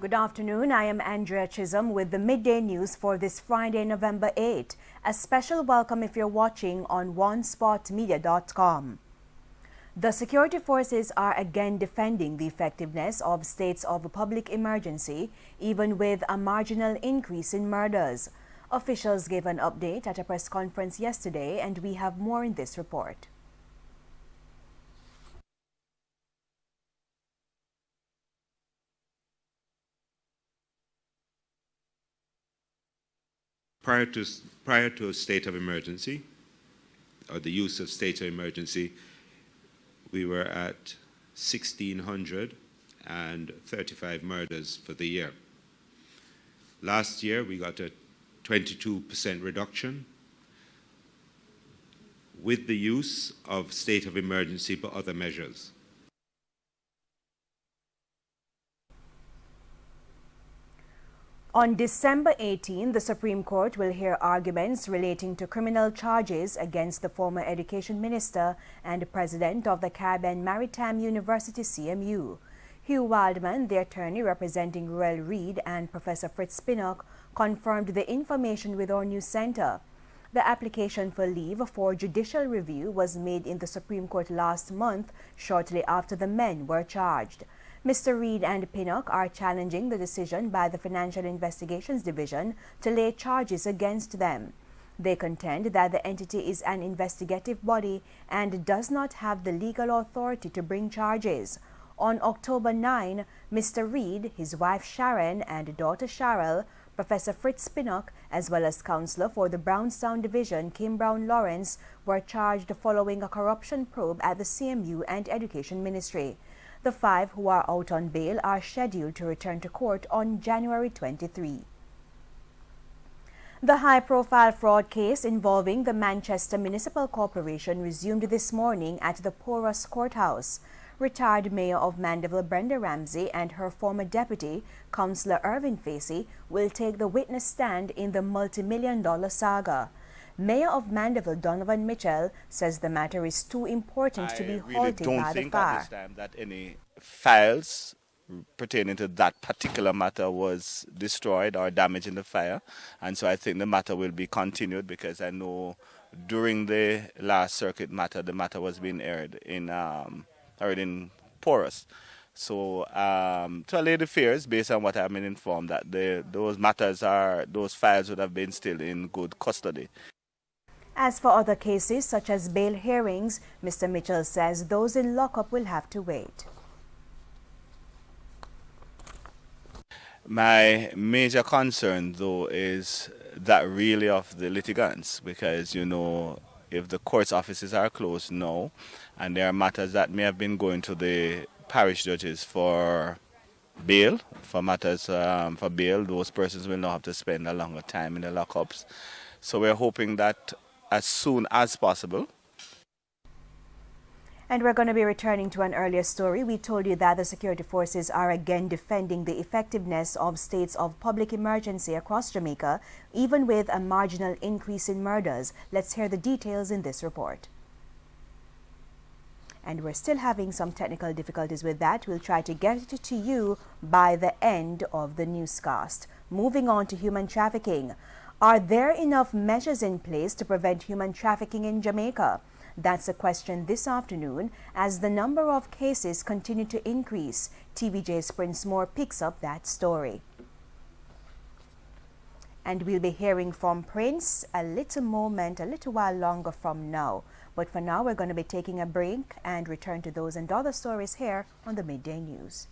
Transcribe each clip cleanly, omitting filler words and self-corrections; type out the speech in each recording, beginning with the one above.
Good afternoon. I am Andrea Chisholm with the Midday News for this Friday, November 8. A special welcome if you're watching on onespotmedia.com. The security forces are again defending the effectiveness of states of public emergency, even with a marginal increase in murders. Officials gave an update at a press conference yesterday, and we have more in this report. Prior to a state of emergency, or the use of state of emergency, we were at 1,635 murders for the year. Last year, we got a 22% reduction with the use of state of emergency but other measures. On December 18, the Supreme Court will hear arguments relating to criminal charges against the former Education Minister and President of the Caribbean Maritime University CMU. Hugh Wildman, the attorney representing Ruel Reid, and Professor Fritz Pinnock confirmed the information with our news center. The application for leave for judicial review was made in the Supreme Court last month, shortly after the men were charged. Mr. Reid and Pinnock are challenging the decision by the Financial Investigations Division to lay charges against them. They contend that the entity is an investigative body and does not have the legal authority to bring charges. On October 9, Mr. Reid, his wife Sharon, and daughter Cheryl, Professor Fritz Pinnock, as well as Counselor for the Brownstown Division, Kim Brown Lawrence, were charged following a corruption probe at the CMU and Education Ministry. The five who are out on bail are scheduled to return to court on January 23. The high-profile fraud case involving the Manchester Municipal Corporation resumed this morning at the Porous Courthouse. Retired Mayor of Mandeville Brenda Ramsey and her former deputy, Councillor Irvin Facey, will take the witness stand in the multi-million-dollar saga. Mayor of Mandeville Donovan Mitchell says the matter is too important to be halted by the fire. I really don't think at this time that any files pertaining to that particular matter was destroyed or damaged in the fire, and so I think the matter will be continued, because I know during the last circuit matter, the matter was being aired in Porous. So to allay the fears, based on what I've been informed, that those files would have been still in good custody. As for other cases, such as bail hearings, Mr. Mitchell says those in lockup will have to wait. My major concern, though, is that really of the litigants, because, you know, if the court's offices are closed now, and there are matters that may have been going to the parish judges for bail, those persons will now have to spend a longer time in the lockups. So we're hoping that as soon as possible. And we're going to be returning to an earlier story. We told you that the security forces are again defending the effectiveness of states of public emergency across Jamaica, even with a marginal increase in murders. Let's hear the details in this report. And we're still having some technical difficulties with that. We'll try to get it to you by the end of the newscast. Moving on to human trafficking. Are there enough measures in place to prevent human trafficking in Jamaica? That's a question this afternoon as the number of cases continue to increase. TVJ's Prince Moore picks up that story. And we'll be hearing from Prince a little while longer from now. But for now, we're going to be taking a break and return to those and other stories here on the Midday News.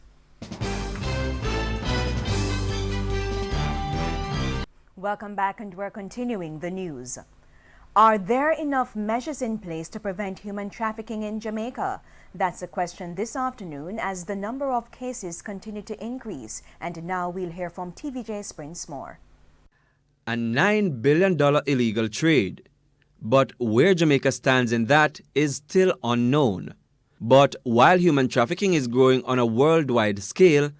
Welcome back, and we're continuing the news. Are there enough measures in place to prevent human trafficking in Jamaica? That's a question this afternoon as the number of cases continue to increase. And now we'll hear from TVJ's Prince Moore. A $9 billion illegal trade. But where Jamaica stands in that is still unknown. But while human trafficking is growing on a worldwide scale,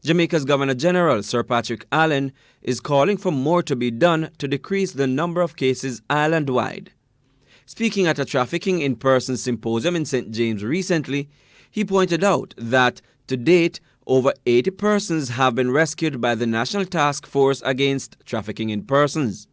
Jamaica's Governor General, Sir Patrick Allen, is calling for more to be done to decrease the number of cases island-wide. Speaking at a Trafficking in Person symposium in St. James recently, he pointed out that, to date, over 80 persons have been rescued by the National Task Force Against Trafficking in Persons.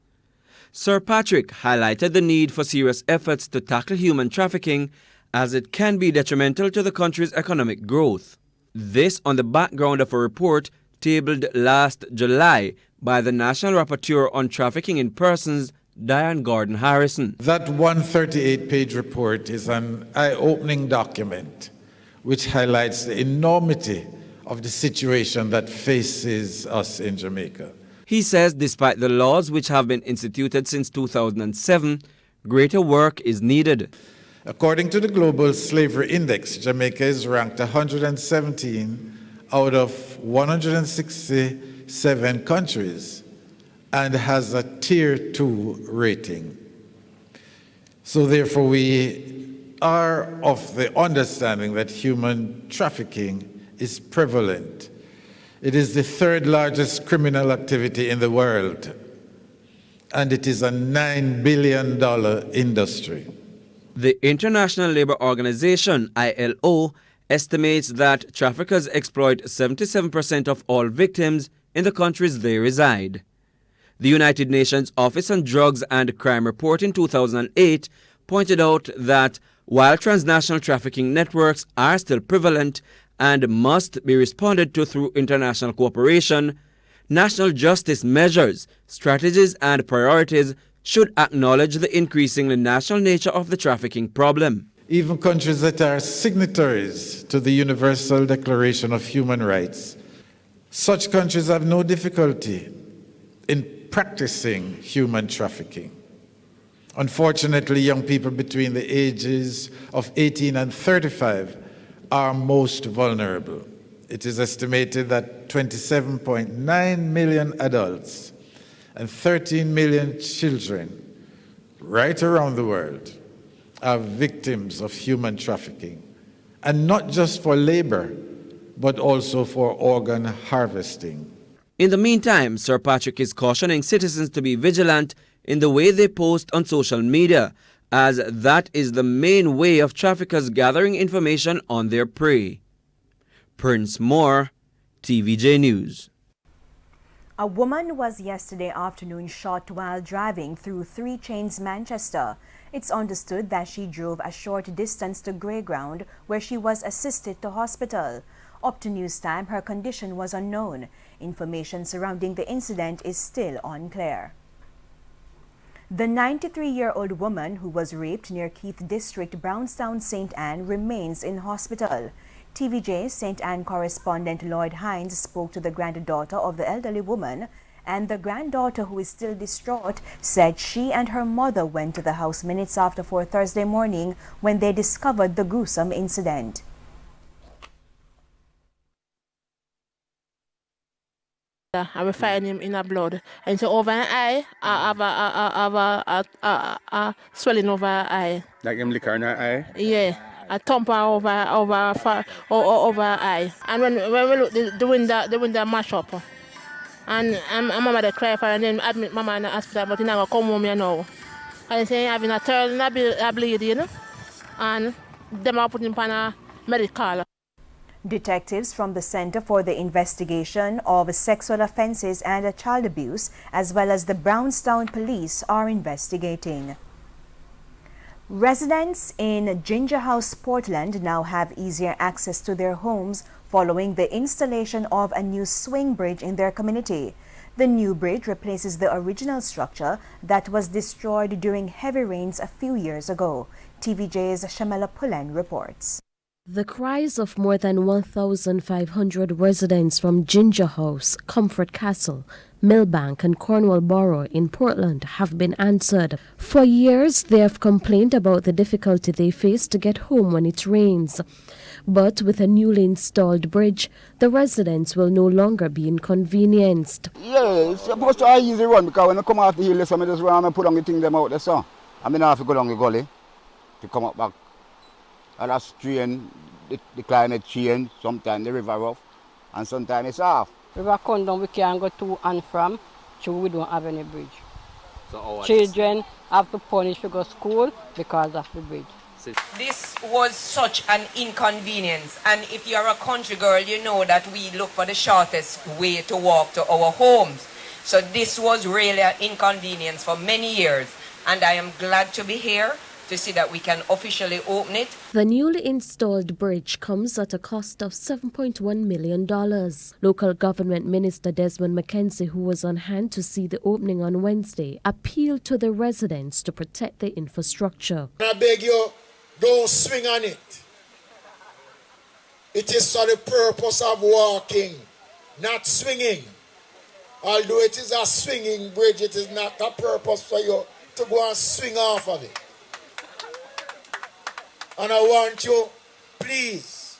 Sir Patrick highlighted the need for serious efforts to tackle human trafficking as it can be detrimental to the country's economic growth. This on the background of a report tabled last July by the National Rapporteur on Trafficking in Persons, Diane Gordon Harrison. That 138-page report is an eye-opening document which highlights the enormity of the situation that faces us in Jamaica. He says despite the laws which have been instituted since 2007, greater work is needed. According to the Global Slavery Index, Jamaica is ranked 117 out of 167 countries and has a Tier 2 rating. So therefore, we are of the understanding that human trafficking is prevalent. It is the third largest criminal activity in the world, and it is a $9 billion industry. The International Labour Organization, ILO, estimates that traffickers exploit 77% of all victims in the countries they reside. The United Nations Office on Drugs and Crime report in 2008 pointed out that while transnational trafficking networks are still prevalent and must be responded to through international cooperation, national justice measures, strategies and priorities should acknowledge the increasingly national nature of the trafficking problem. Even countries that are signatories to the Universal Declaration of Human Rights, such countries have no difficulty in practicing human trafficking. Unfortunately, young people between the ages of 18 and 35 are most vulnerable. It is estimated that 27.9 million adults and 13 million children right around the world are victims of human trafficking, and not just for labor, but also for organ harvesting. In the meantime, Sir Patrick is cautioning citizens to be vigilant in the way they post on social media, as that is the main way of traffickers gathering information on their prey. Prince Moore, TVJ News. A woman was yesterday afternoon shot while driving through Three Chains, Manchester. It's understood that she drove a short distance to Greyground, where she was assisted to hospital. Up to news time, her condition was unknown. Information surrounding the incident is still unclear. The 93-year-old woman who was raped near Keith District, Brownstown, St. Anne, remains in hospital. TVJ St. Anne correspondent Lloyd Hines spoke to the granddaughter of the elderly woman, and the granddaughter, who is still distraught, said she and her mother went to the house minutes after 4 Thursday morning when they discovered the gruesome incident. I will find him in a blood, and so over an eye, I have a swelling over an eye. Like him liquor in her eye? Yeah, a thumper over eye. And when we look, the window mash up, and mama they cry for her, and then admit mama in the hospital, but he never come home here now. And say having a terrible bleed, you know, and them are putting him on a medical. Detectives from the Center for the Investigation of Sexual Offences and Child Abuse, as well as the Brownstown Police, are investigating. Residents in Ginger House, Portland, now have easier access to their homes following the installation of a new swing bridge in their community. The new bridge replaces the original structure that was destroyed during heavy rains a few years ago. TVJ's Shamela Pullen reports. The cries of more than 1,500 residents from Ginger House, Comfort Castle, Millbank and Cornwall Borough in Portland have been answered. For years, they have complained about the difficulty they face to get home when it rains. But with a newly installed bridge, the residents will no longer be inconvenienced. Yeah, it's supposed to be an easy run, because when I come off the hill, I just run and put on the thing them out there, so I mean I have to go down the gully to come up back. And that's strain, the climate change, sometimes the river rough, and sometimes it's off. River come down, we can't go to and from, so we don't have any bridge. So children have to punish to go to school because of the bridge. This was such an inconvenience, and if you're a country girl, you know that we look for the shortest way to walk to our homes. So this was really an inconvenience for many years, and I am glad to be here to see that we can officially open it. The newly installed bridge comes at a cost of $7.1 million. Local government minister Desmond McKenzie, who was on hand to see the opening on Wednesday, appealed to the residents to protect the infrastructure. I beg you, don't swing on it. It is for the purpose of walking, not swinging. Although it is a swinging bridge, it is not a purpose for you to go and swing off of it. And I want you, please,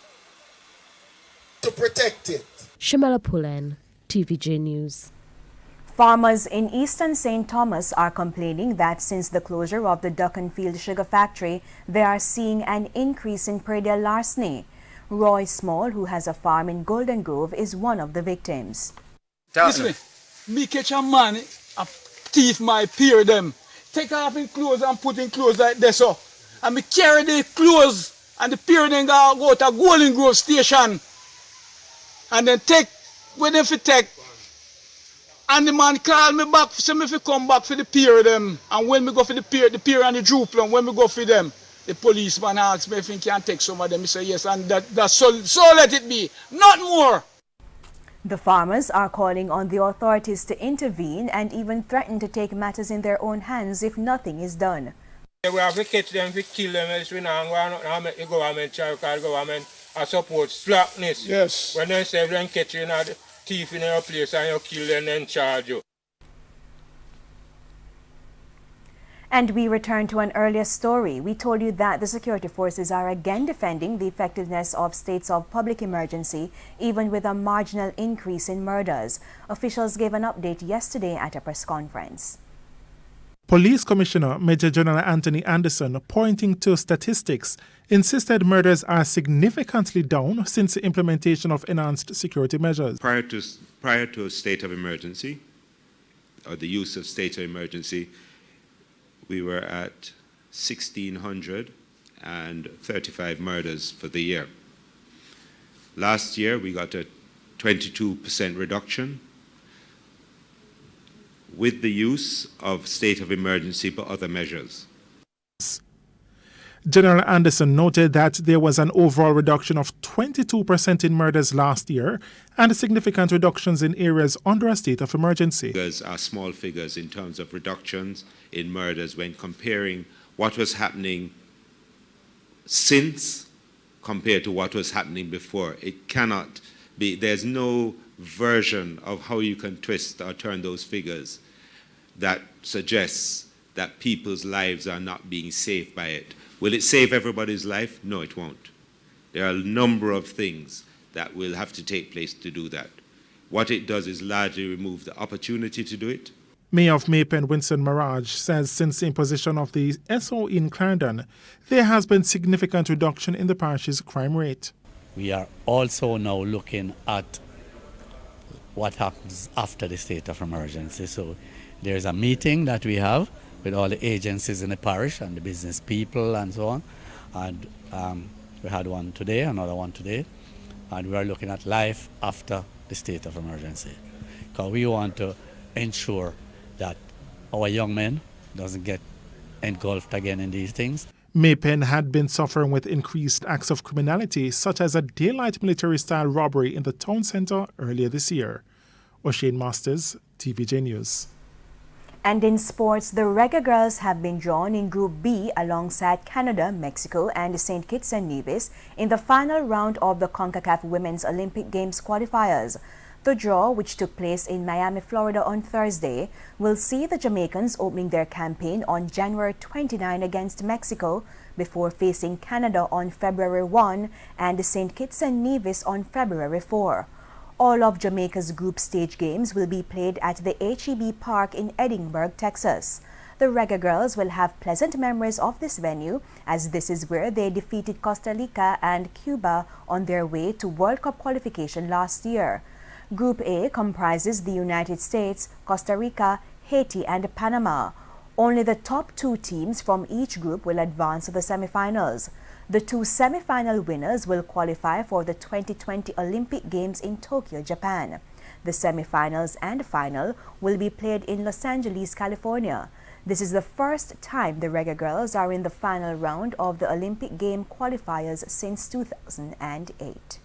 to protect it. Shamala Pullen, TVJ News. Farmers in eastern St. Thomas are complaining that since the closure of the Duckenfield Sugar Factory, they are seeing an increase in per day larceny. Roy Small, who has a farm in Golden Grove, is one of the victims. Listen, me catch a man, a thief my peer them, take off in clothes and put in clothes like this so. And me carry the clothes and the peer then go to Golden Grove station and then take with them for take. And the man call me back, say me if come back for the peer them. And when me go for the peer and the Juplum, when me go for them, the policeman asks me if he can take some of them. I say yes, and that's so let it be, not more. The farmers are calling on the authorities to intervene and even threaten to take matters in their own hands if nothing is done. We have to catch them, we kill them, else we not going to make the government try, because the government support slackness. Yes. When they say they catch you, the thief in your place and you kill them and charge you. And we return to an earlier story. We told you that the security forces are again defending the effectiveness of states of public emergency, even with a marginal increase in murders. Officials gave an update yesterday at a press conference. Police Commissioner Major General Anthony Anderson, pointing to statistics, insisted murders are significantly down since the implementation of enhanced security measures. Prior to a state of emergency, or the use of state of emergency, we were at 1,635 murders for the year. Last year, we got a 22% reduction with the use of state of emergency but other measures. General Anderson noted that there was an overall reduction of 22% in murders last year and significant reductions in areas under a state of emergency. Figures are small figures in terms of reductions in murders when comparing what was happening since compared to what was happening before. It cannot be, there's no version of how you can twist or turn those figures that suggests that people's lives are not being saved by it. Will it save everybody's life? No, it won't. There are a number of things that will have to take place to do that. What it does is largely remove the opportunity to do it. Mayor of Maypen, Winston Maraj, says since the imposition of the SOE in Clarendon, there has been significant reduction in the parish's crime rate. We are also now looking at what happens after the state of emergency. So there's a meeting that we have with all the agencies in the parish and the business people and so on. And we had one today, another one today. And we are looking at life after the state of emergency. Because we want to ensure that our young men doesn't get engulfed again in these things. Maypen had been suffering with increased acts of criminality, such as a daylight military-style robbery in the town centre earlier this year. O'Shane Masters, TVJ News. And in sports, the Reggae Girls have been drawn in Group B alongside Canada, Mexico and St. Kitts and Nevis in the final round of the CONCACAF Women's Olympic Games qualifiers. The draw, which took place in Miami, Florida on Thursday, will see the Jamaicans opening their campaign on January 29 against Mexico before facing Canada on February 1 and St. Kitts and Nevis on February 4. All of Jamaica's group stage games will be played at the HEB Park in Edinburgh, Texas. The Reggae Girls will have pleasant memories of this venue, as this is where they defeated Costa Rica and Cuba on their way to World Cup qualification last year. Group A comprises the United States, Costa Rica, Haiti and Panama. Only the top 2 teams from each group will advance to the semi-finals. The 2 semi-final winners will qualify for the 2020 Olympic Games in Tokyo, Japan. The semi-finals and final will be played in Los Angeles, California. This is the first time the Reggae Girls are in the final round of the Olympic Game qualifiers since 2008.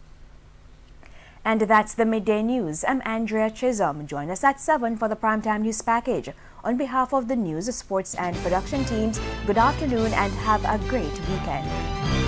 And that's the Midday News. I'm Andrea Chisholm. Join us at 7 for the Primetime News Package. On behalf of the news, sports and production teams, good afternoon and have a great weekend.